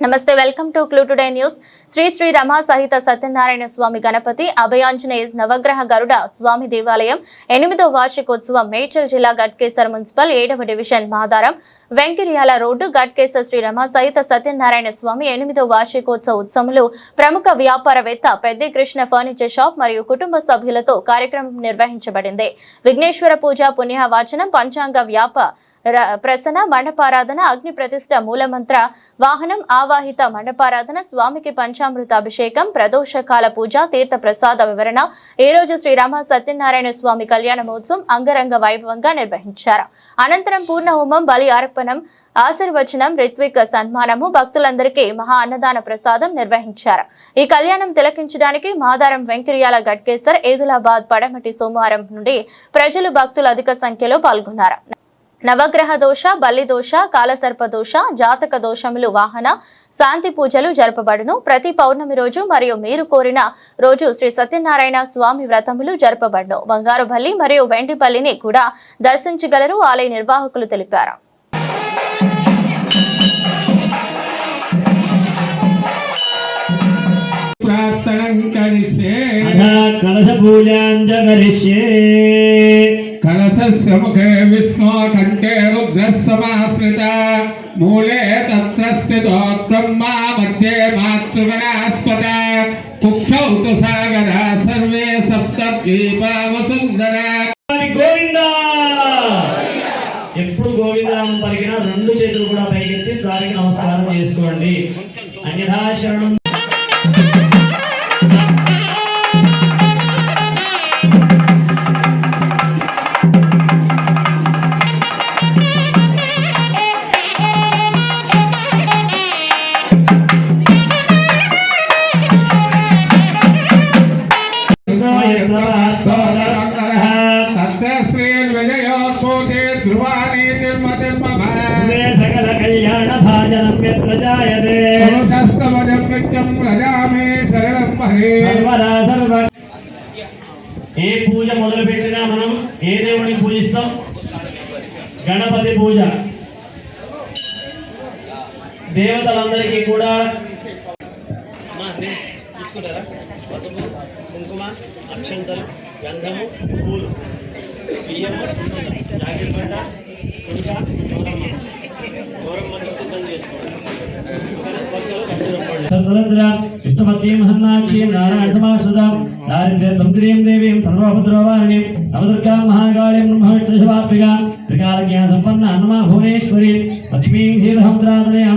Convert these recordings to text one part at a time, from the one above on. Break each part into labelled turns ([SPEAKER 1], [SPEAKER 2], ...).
[SPEAKER 1] నమస్తే, welcome to clue today news. Shri Shri Rama సహిత సత్యనారాయణ స్వామి గణపతి అభయాంజనేయ నవగ్రహ గరుడ స్వామి దేవాలయం 8వ వార్షికోత్సవం మేడ్చల్ జిల్లా గట్కేసర్ మున్సిపల్ 7వ డివిజన్ మాదారం వెంకిర్యాల రోడ్డు గట్కేసర్ శ్రీ రమా సహిత సత్యనారాయణ స్వామి 8వ వార్షికోత్సవ ఉత్సవంలో ప్రముఖ వ్యాపారవేత్త పెద్ది కృష్ణ ఫర్నిచర్ షాప్ మరియు కుటుంబ సభ్యులతో కార్యక్రమం నిర్వహించబడింది. విఘ్నేశ్వర పూజ, పుణ్యవాచనం, పంచాంగ ప్రసన, మండపారాధన, అగ్ని ప్రతిష్ఠ, మూలమంత్ర వాహనం, ఆవాహిత మండపారాధన, స్వామికి పంచామృత అభిషేకం, ప్రదోషకాల పూజ, తీర్థ ప్రసాద వివరణ. ఈ రోజు శ్రీరామ సత్యనారాయణ స్వామి కళ్యాణ మహోత్సవం అంగరంగ వైభవంగా నిర్వహించారు. అనంతరం పూర్ణ హోమం, బలి అర్పణం, ఆశీర్వచనం, రిత్విక్ సన్మానము, భక్తులందరికీ మహా అన్నదాన ప్రసాదం నిర్వహించారు. ఈ కళ్యాణం తిలకించడానికి మాదారం, వెంకిర్యాల, గట్కేసర్, ఏదులాబాద్, పడమటి సోమవారం నుండి ప్రజలు, భక్తులు అధిక సంఖ్యలో పాల్గొన్నారు. నవగ్రహ దోష, బల్లి దోష, కాలసర్ప దోష, జాతక దోషములు, వాహన శాంతి పూజలు జరపబడును. ప్రతి పౌర్ణమి రోజు మరియు మీరు కోరిన రోజు శ్రీ సత్యనారాయణ స్వామి వ్రతములు జరపబడును. బంగారు బల్లి మరియు వెండి బల్లిని కూడా దర్శించగలరు ఆలయ నిర్వాహకులు తెలిపారు.
[SPEAKER 2] कलशस्य मुखे विष्णु कंठे रुद्रसमाश्रित मूले तत्र स्थितो ब्रह्मा मध्ये मातृगणास्पद कुक्षौ तु सागरा सर्वे सप्तद्वीपा वसुंधरा
[SPEAKER 3] గోవిందా. ఎప్పుడు గోవిందనామం పలికినా రెండు చేతులు కూడా పైకెత్తి స్వామికి నమస్కారం చేసుకోండి. అన్యథా శరణం.
[SPEAKER 2] सकल कल्याण भाजनम प्रजायते
[SPEAKER 3] ఏ పూజ మొదలు పెట్టినా మనం ఏ దేవుడిని పూజిస్తాం? గణపతి పూజ. దేవతలందరికీ కూడా చూసుకుంటారా? పసుపు, కుంకుమ, అక్షంతలు, గంధము, పూలు, బియ్యము, జాకెట్ పంట, కుంక, గౌరమ్మని సిద్ధం చేసుకోండి. ఇష్టమతీ మహన్నాక్షి నారాయణ సమాశ్రుతం దారిద్ర్య తంత్రీం దేవీం సర్వభద్రవారిణి నవదుర్గా మహాకాళీం బ్రహ్మవిష్ణుశివాత్మిగా త్రికాల జ్ఞాన సంపన్న హనుమా భువనేశ్వరి లక్ష్మీం క్షీరసముద్రాధనయ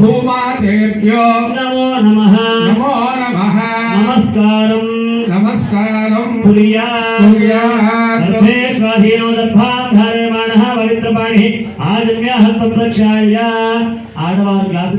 [SPEAKER 2] భూమాదేభ్యో
[SPEAKER 3] నమో నమః.
[SPEAKER 2] నమో నమః.
[SPEAKER 3] నమస్కారం
[SPEAKER 2] నమస్కారం.
[SPEAKER 3] सर्वे स्वाधीनो दर्भाधार्यमाणः पवित्रपाणिः आजम्य हस्तप्रक्षाल्य आडवार ग्लासु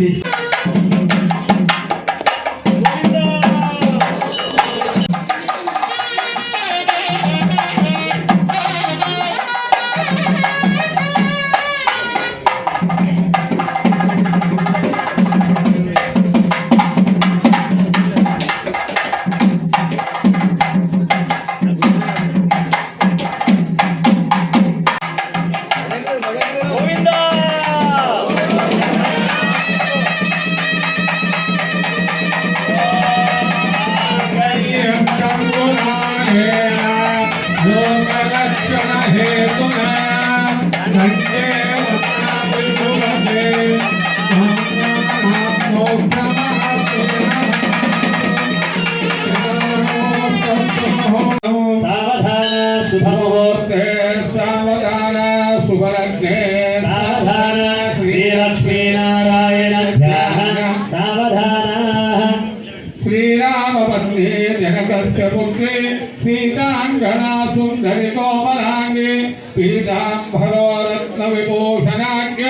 [SPEAKER 2] श्रीरामपत्नी जनकस्य पुत्री सीतांगना सुंदरी कोमलांगी पीतांबरो रत्न विभूषणाख्य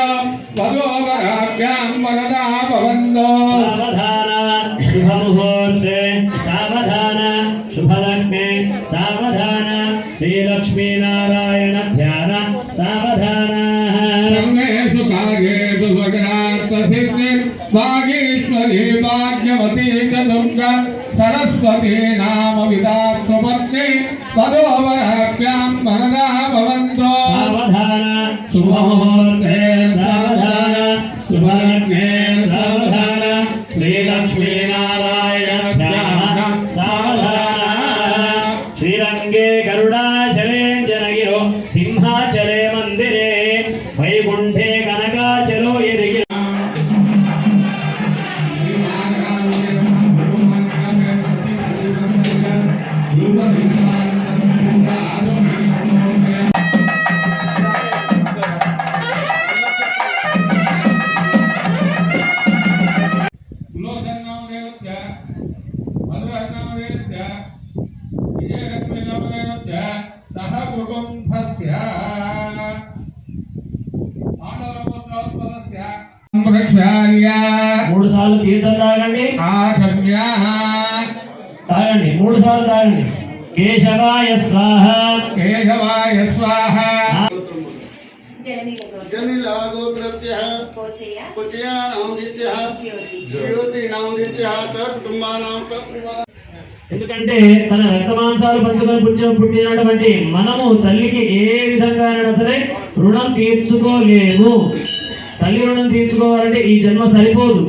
[SPEAKER 2] वधूवराभ्यां वरदा भवन्तो.
[SPEAKER 3] शुभ मुहूर्ते सावधान, शुभलग्ने सावधान, श्रीलक्ष्मी नारायण ध्यान सावधान.
[SPEAKER 2] सर्वेषु कार्येषु स्वग्नार्थसिद्धि भागेश्वरी भाग्यवती च दुर्गा सरस्वती नाम विदाता तदोवराभ्यां वरदा भवन्तो
[SPEAKER 3] सावधान शुभमुहूर्ते सावधान शुभलग्ने सावधान श्रीलक्ष्मीनारायणाभ्यां सावधान श्रीरंगे गरुडाचले जनगिरो सिंहाचले मंदिरे वैकुंठे कनकाचलो यदिगिरो మూడు సార్లు తీర్థం తాగండి తాగండి మూడు సార్లు తాగండి కేశవాయ స్వాహ
[SPEAKER 2] కేశవాయ స్వాహ
[SPEAKER 4] जनिला गोत्रस्यः पुत्र्या नामदित्यः ज्योति नामदित्यः कुटुंबानां
[SPEAKER 3] ఎందుకంటే తన రక్తమాంసాలు పంచుకొని పుట్టినటువంటి మనము తల్లికి ఏ విధంగానైనా సరే రుణం తీర్చుకోలేము. తల్లి రుణం తీర్చుకోవాలంటే ఈ జన్మ సరిపోదు,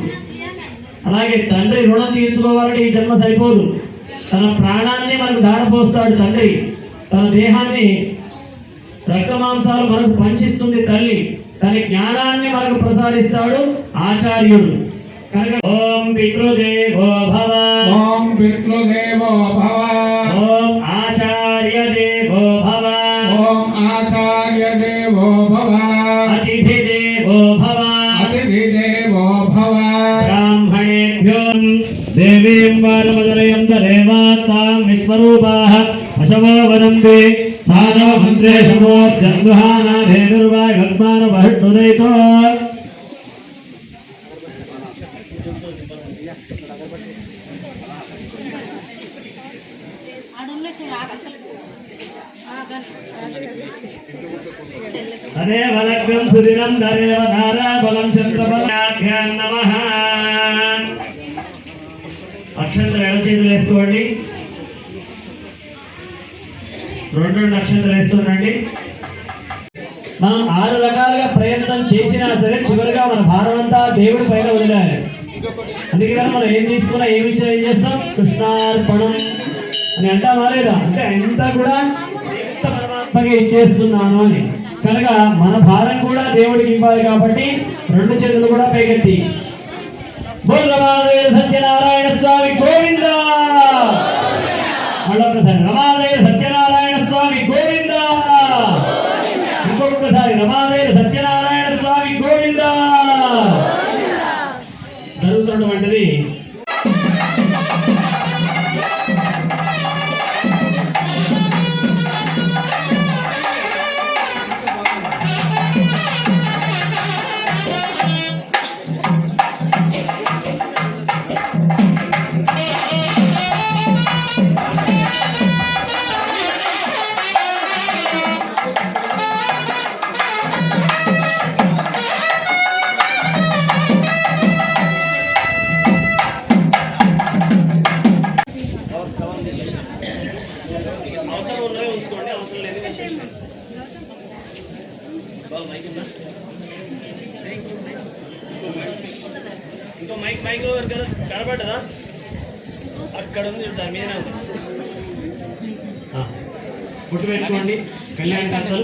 [SPEAKER 3] అలాగే తండ్రి రుణం తీర్చుకోవాలంటే ఈ జన్మ సరిపోదు. తన ప్రాణాన్ని మనకు దారపోస్తాడు తండ్రి, తన దేహాన్ని రక్తమాంసాలు మనకు పంచిస్తుంది తల్లి, తన జ్ఞానాన్ని మనకు ప్రసాదిస్తాడు ఆచార్యుడు. కనుక ఓం పితృదేవో భవ,
[SPEAKER 2] ఓం పితృదేవో భవ,
[SPEAKER 3] ఓం ఆచార్య దేవో భవ,
[SPEAKER 2] ఓం ఆచార్య దేవో భవ,
[SPEAKER 3] అతిథి దేవో భవ,
[SPEAKER 2] అతిథి దేవో భవ.
[SPEAKER 3] బ్రాహ్మణేభ్యో దేవీం వారమదరయంత దేవాతాం విశ్వరూపాః అశవో వదంతి సానవ మంత్రే సమోర్జంగుహానాధేనుర్వాయ గద్మాను బహిర్దుదైతో తదేవ లగ్నం సుదినం తదేవ ధారా బలం చంద్రబలాభ్యాం నమః. అక్షంతలు ఎడ చేతులు వేసుకోండి, రెండు అక్షంతలు వేస్తుండండి. మనం 6 రకాలుగా ప్రయత్నం చేసినా సరే చివరిగా మన భారం అంతా దేవుడి పైన వదిలేయాలి. అందుకని మనం ఏం తీసుకున్నా ఏం చేస్తాం, కృష్ణార్పణం అని అంటామా లేదా, అంటే అంతా కూడా పరమాత్మకి ఇచ్చేస్తున్నాను అని. కనుక మన భారం కూడా దేవుడికి ఇవ్వాలి కాబట్టి 2 చేతులు కూడా పైకెత్తి రమాదేవి సత్యనారాయణ స్వామి గోవింద, మళ్ళొకసారి రమాదేవి సత్యనారాయణ స్వామి గోవింద, ఇంకొకసారి రమాదేవి సత్యనారాయణ స్వామి గోవింద. జరుగుతున్నటువంటిది అవసరం ఉన్నవి ఉంచుకోండి, అవసరం లేదు విశేషం. ఇంకో మైక్ కనబడ్డదా, అక్కడ ఉంది దాని మీదనే ఉంది. పుట్టు పెట్టుకోండి కళ్యాణ కథలు.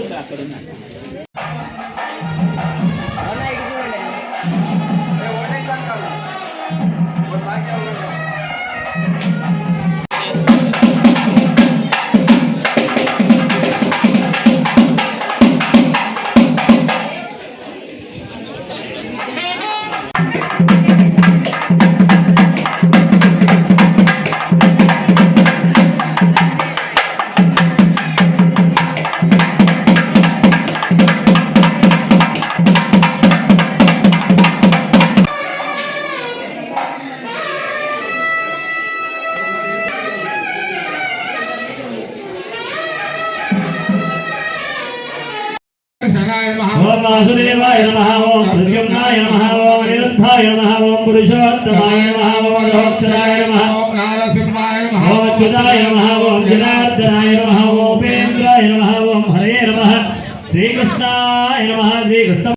[SPEAKER 3] ఓం వాసుదేవాయ నమః, ఓం ప్రద్యుమ్నాయ నమః, ఓం అనిరుద్ధాయ నమః, ఓం పురుషోత్తమాయ నమః, ఓం అక్షరాయ నమః,
[SPEAKER 2] నారసింహాయ
[SPEAKER 3] ఓం अच्युताय नमः ओम जनार्दनाय नमः ओम उपेन्द्राय नमः ओम हरे नमः श्रीकृष्णाय नमः श्रीकृष्ण